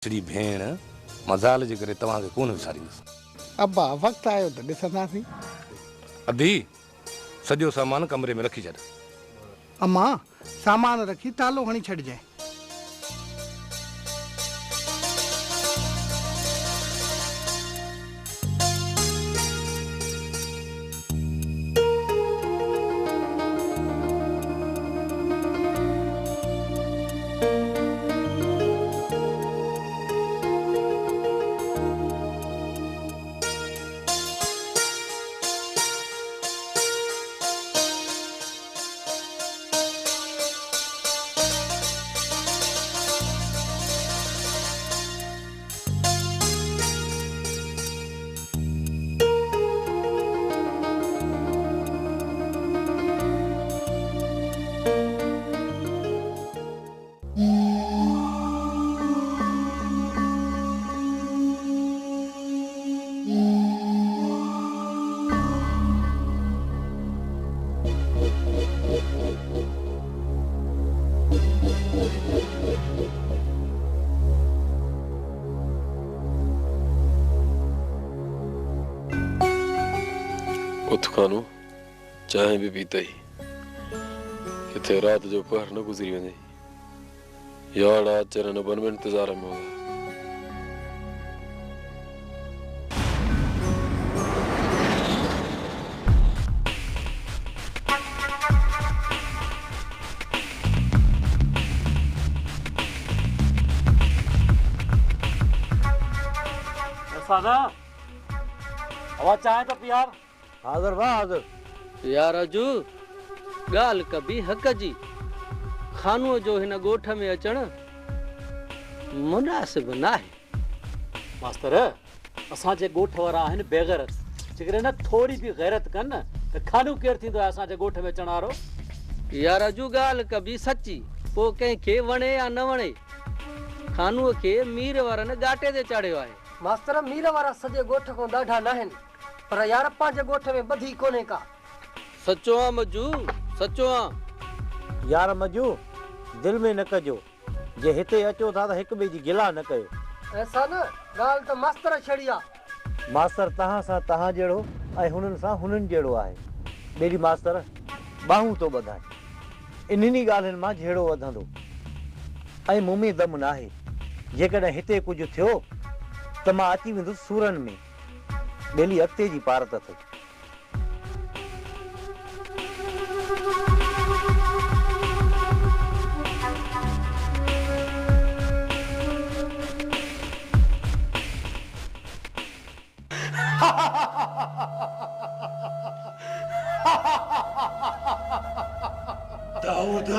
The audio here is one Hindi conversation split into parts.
मिठड़ी भेण मज़ाल जे करे तव्हांखे कोन विसारींदुसि। अब्बा वक़्तु आयो त ॾिसंदासीं। अभी सॼो सामान कमरे में रखी छॾ। अम्मा सामान रखी तालो हणी छॾिजांइ। उथ खानू चाहे भी पीता ही किथे रात जो पहर न गुजरी वने यार आज चरण बन में इंतजार में होगा। सादा आवाज चाहे तो यार हाज़िर बा हाज़िर। यार अजू गाल कभी हक जी खानू जो हिन गोठ में अचण मुनासिब नाहे। मास्तर असांजे गोठ वारा आहिनि बेगैरत जेकॾहिं न थोरी बि गैरत कनि त खानू केरु थींदो आहे असांजे गोठ में अचण वारो। यार अजू गाल कभी सची पो कंहिंखे वणे या न वणे खानूअ खे मीर वारनि गाटे ते चाढ़ियो आहे। मास्तर मीर वारा सॼे गोठ खां ॾाढा न आहिनि पर यार पंहिंजे गोठ में ॿधी कोन्हे का। सचो आ मजू सचो आ। यार मजू दिल में न कजो जे हिते अचो था त हिक ॿिए जी गिला न कयो। ऐसा न ॻाल्हि त मास्तर छड़ी आहे। मास्तर तव्हां सां तव्हां जहिड़ो ऐं हुननि सां हुननि जहिड़ो आहे। ॿेड़ी मास्तर ॿाहूं थो ॿधाए इन्हनि ॻाल्हियुनि मां जहिड़ो वधंदो ऐं मूं में दम न आहे। जेकॾहिं हिते कुझु थियो त मां अची वेंदुसि सूरनि में ॿेली अॻिते जी पारत अथई। दाऊद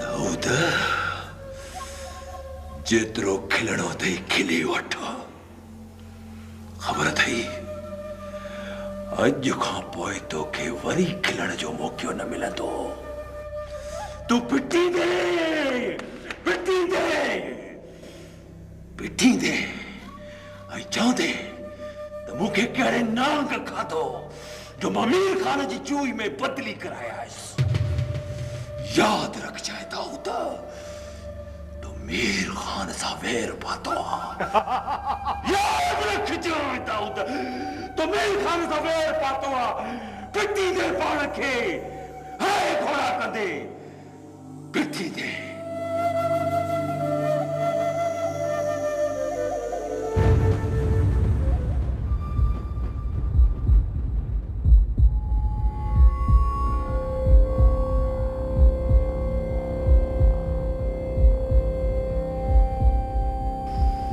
दाऊद जेतिरो खिलणो अथई खिली वठ। ख़बर अथई अॼु खां पोइ तोखे वरी खिलण जो मौक़ो न मिलंदो। तूं पिटी दे पिटी दे पिटी दे ऐं चवंदे त मूंखे कहिड़े नांग खाधो जो ममीर खान जी चूई में बदली करायासि। यादि रख जाए दाऊद मीर खान सा वेर पातो याद रख जाए दाऊद तो मीर खान सा वेर पातो पिटी दे पाण खे हाय घोड़ा कंदे पिटी दे।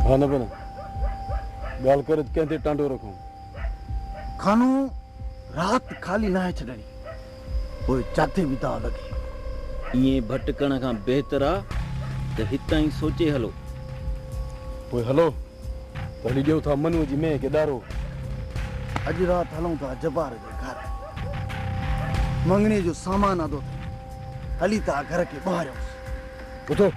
हाँ न बना गाल कर कहते टांडो रखूं खानू रात खाली ना है छॾणी पोइ जाते बि तव्हां लॻे। ये भटकण खां बेहतर आ त हितां ई सोचे हलो। पोइ हलो त हली ॾियो था मनुअ जी मेह खे ॾारो। अॼु राति हलूं था जबार जे घर मंगणे जो सामान आदो हली था घर के ॿाहिरियों। उठो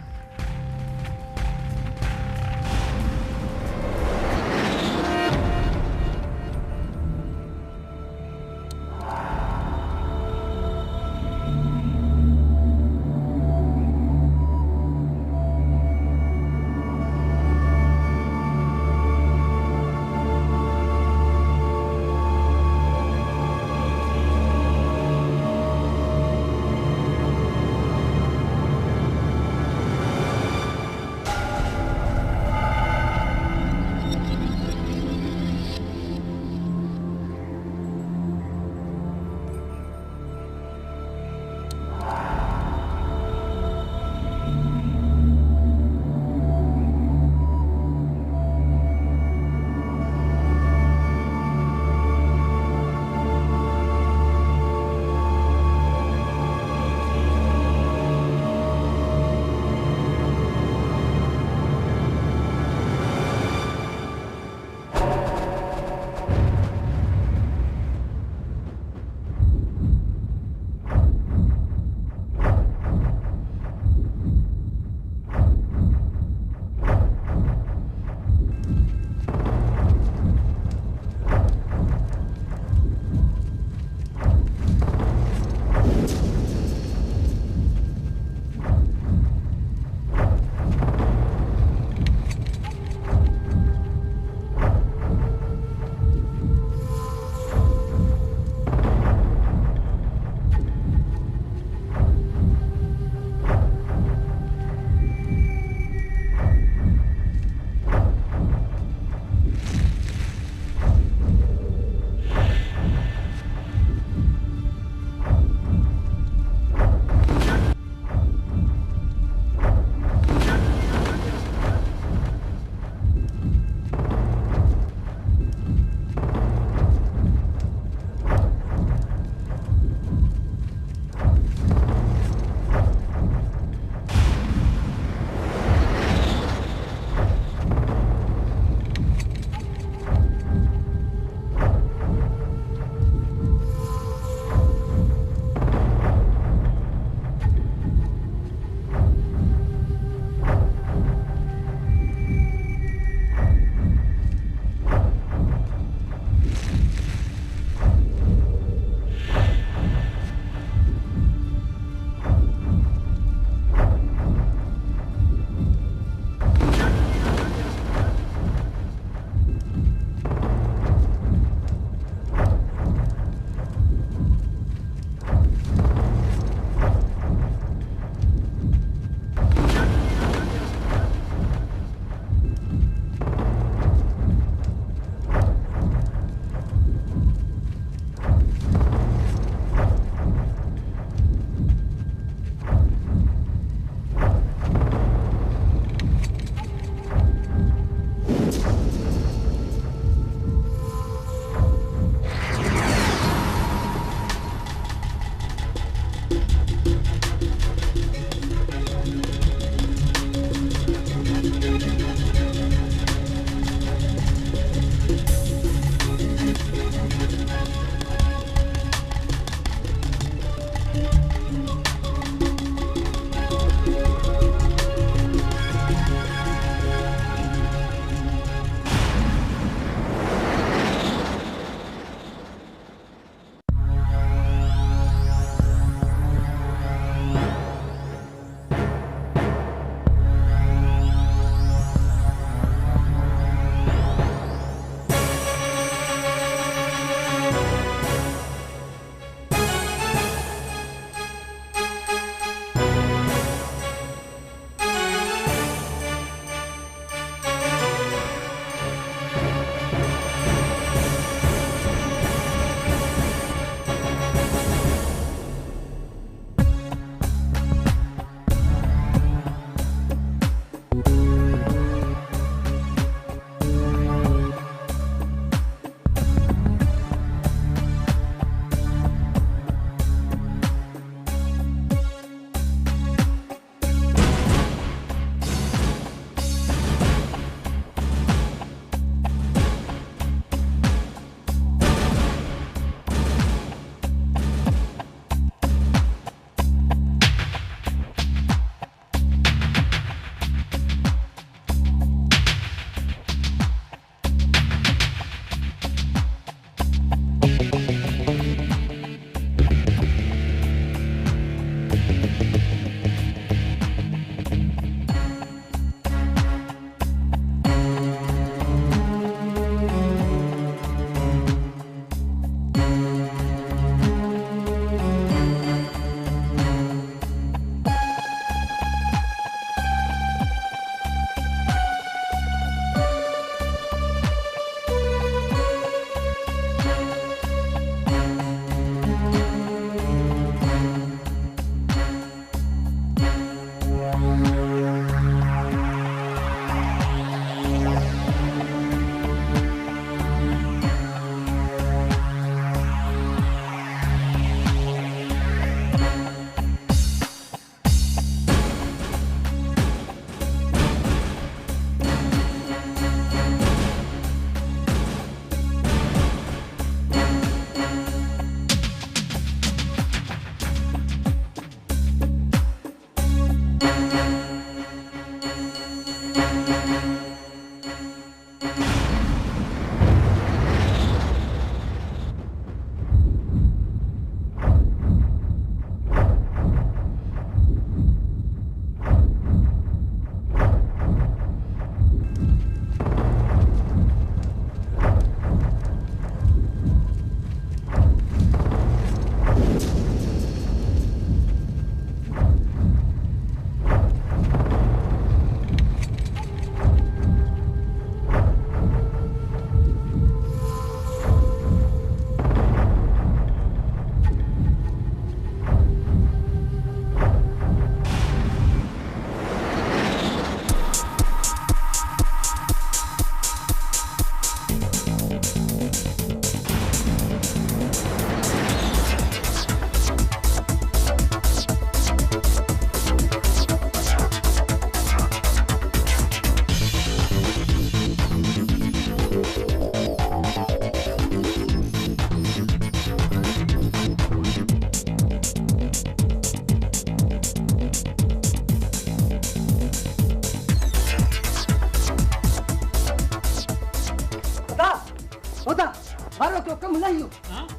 तो कम लाइयो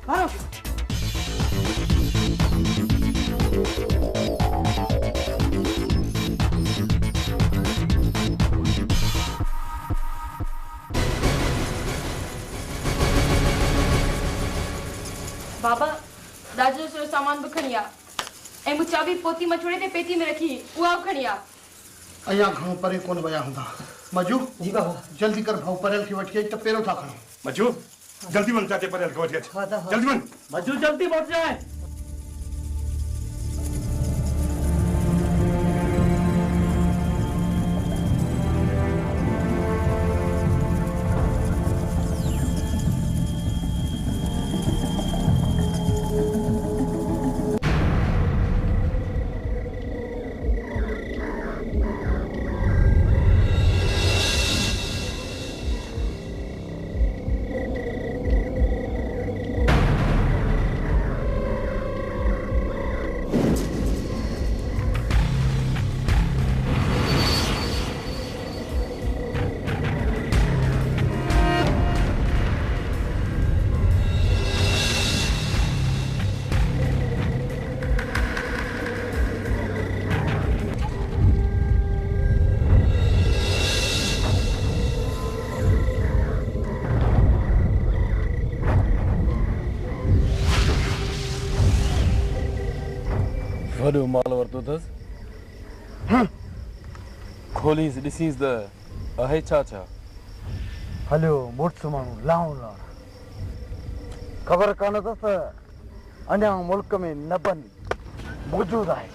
मारो बाबा दाजो जो सामान भी खणी आ ऐं मूं चाबी पोती में छोड़े ते पेती में रखी उहा बि खणी आ अया घणो परे कोन वया हूंदा मजू जी बाबा जल्दी कर भाऊ परेल खे वठी अच त पेरो था खणो मजू जल्दी वन चाचे पर वठी अच जल्दी वन मजू जल्दी पहुंच जाए वॾो माल वरितो अथसि खोलीस ॾिसीस त आहे छा छा हलियो मुड़ुस माण्हू लाऊं लाण ख़बर कान अथसि अञा मुल्क में नबन मौजूदु आहे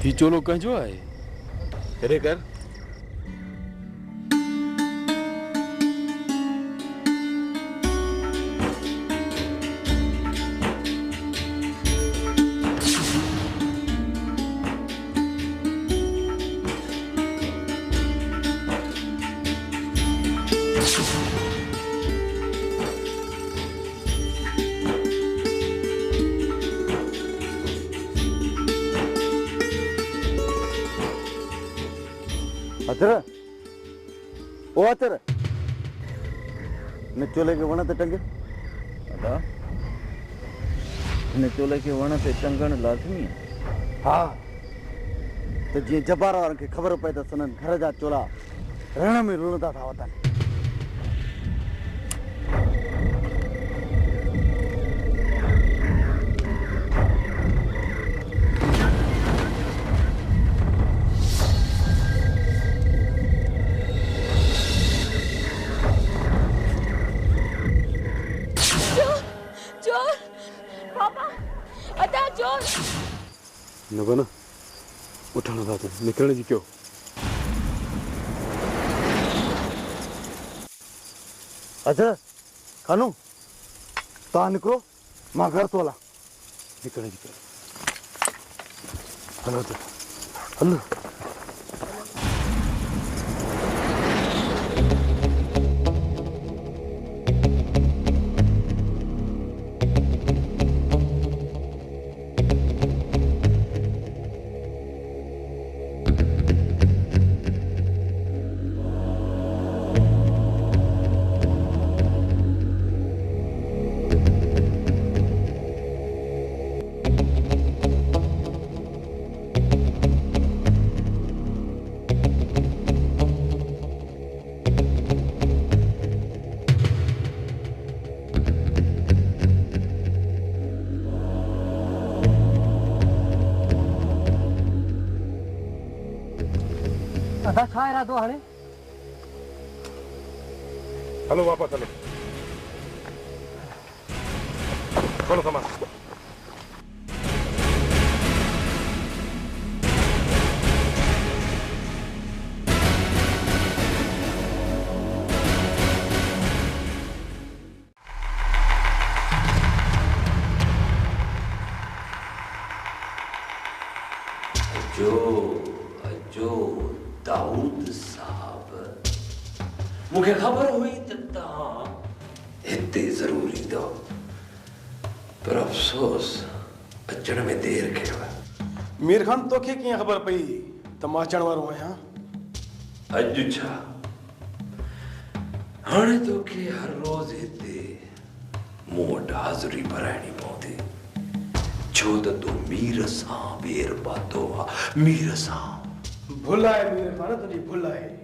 ही चोलो कंहिंजो आहे हेॾे कर अतर ओ अतर ने चोले के वण ते टंगे अदा हिन चोले खे वण ते टंगण लाज़मी आहे हा त जीअं जबार वारनि खे ख़बर पए त सननि घर जा चोला रण में रुणंदा था वतन न बना उठण था अचनि निकिरण जी कयो अच्छा खानू तव्हां निकिरो मां घर थो हलां निकिरण जी कयो हलो त हलो अदा छा इरादो हाणे हलो वापस हलो खोलो सामान जो मूंखे ख़बर हुई त तव्हां हिते ज़रूर ईंदो, पर अफ़सोस अचण में देरि कयव। मीर खान तोखे कीअं ख़बर पई त मां अचण वारो आहियां? अॼु छा हाणे तोखे हर रोज़ हिते मूं वटि हाज़िरी भराइणी पवंदी, छो त तूं मीर सां ॿेर पातो आहे। मीर सां भुल आहे मीर खान, तुंहिंजी भुल आहे।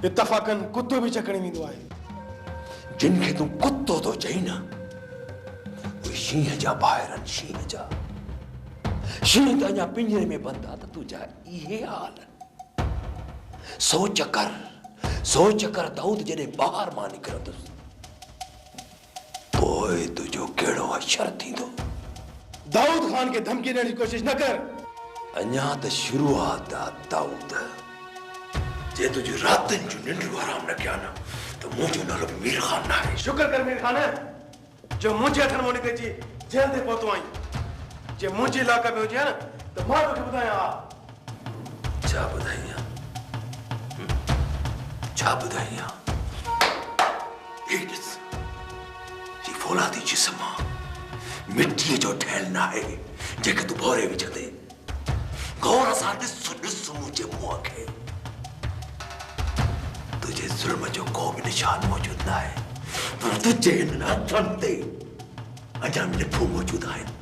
इत्तफ़ाक़न कुतो बि चकणी वेंदो आहे। जिन खे तूं कुतो थो चई न, उहे शींहं जा ॿाहिरि आहिनि, शींहं जा। शींहं त अञा पिंजरे में बंदि आहे त तुंहिंजा इहे हाल आहिनि। सोच कर दाऊद जॾहिं ॿाहिरि मां निकिरंदुसि, पोइ तुंहिंजो कहिड़ो अशर थींदो। दाऊद खान खे धमकी ॾियण जी कोशिश न कर। अञा त शुरूआत आहे दाऊद। जे तुंहिंजी रातिनि जूं निंडूं आराम न कया न, त मुंहिंजो नालो बि मीर खान न आहे। शुक्र कर मीर खान जो मुंहिंजे हथनि मां निकिरी अची जेल ते पहुतो आहीं। जे मुंहिंजे इलाइक़े में हुजे हा न त मां तोखे ॿुधायां हा। छा ॿुधाईं? छा ॿुधाईं? ही फौलादी जिस्म मिट्टीअ जो ठहियल न आहे जेके तूं भोरे विझंदे। गौर सां ॾिस मुंहिंजे मुंहं खे। तुंहिंजे ज़ुल्म जो को बि निशान मौजूदु न आहे, पर तुंहिंजे हिन हथनि ते अञा निफूं मौजूदु आहिनि।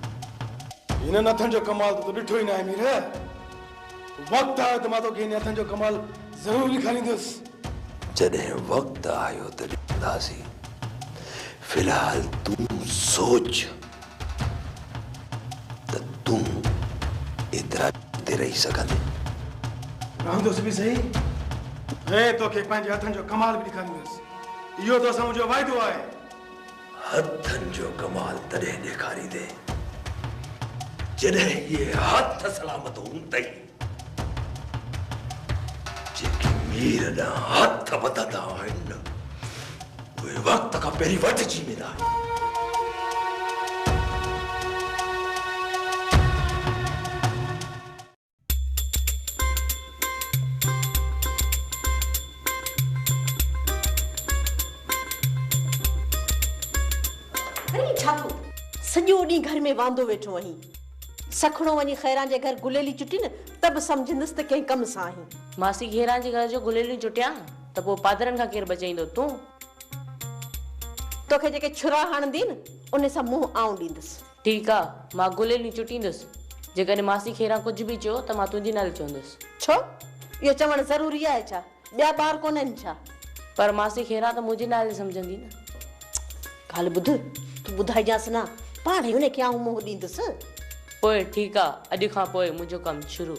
हिननि हथनि जो कमाल त तूं ॾिठो ई न आहे मीर। वक़्तु आहे त मां तोखे हिन हथनि जो कमाल ज़रूरु ॾेखारींदुसि। जॾहिं वक़्तु आयो त ॾिसंदासीं। फिलहाल तूं सोच त तूं एतिरा ते रही सघंदे। रहंदुसि बि सही ऐं तोखे पंहिंजे हथनि जो कमाल बि ॾेखारींदुसि। इहो तोसां मुंहिंजो वाइदो आहे। हथनि जो कमाल तॾहिं ॾेखारींदे जॾहिं इहे हथ सलामत हूंदई। जेके मीर ॾांहुं हथ वधंदा आहिनि न, उहे वक़्त खां पहिरीं वधिजी वेंदा आहिनि। सॼो ॾींहुं घर में वांदो वेठो आहीं। सखणो वञी खैरान जे घर गुलेली चुटी न त बि सम्झंदसि त कंहिं कम सां आहीं। मासी खैरान जे घर जो गुलेली चुटिया त पोइ पादरनि खां केरु बचाईंदो? तूं। तोखे जेके छुरा हणंदी न उन सां मुंहुं आऊं ॾींदसि। ठीकु आहे, मां गुलेली चुटींदुसि। जेकॾहिं मासी खैरान कुझु बि चयो त मां तुंहिंजे नाले चवंदुसि। छो? इहो चवणु ज़रूरी आहे छा? ॿिया ॿार कोन्हनि छा? पर मासी खैरान त मुंहिंजे नाले सम्झंदी न। ॻाल्हि ॿुध, तूं ॿुधाइजांसि न, पाण ई उनखे आऊं मुंहुं ॾींदुसि। पोइ ठीकु आहे, अॼु खां पोइ मुंहिंजो कमु शुरू।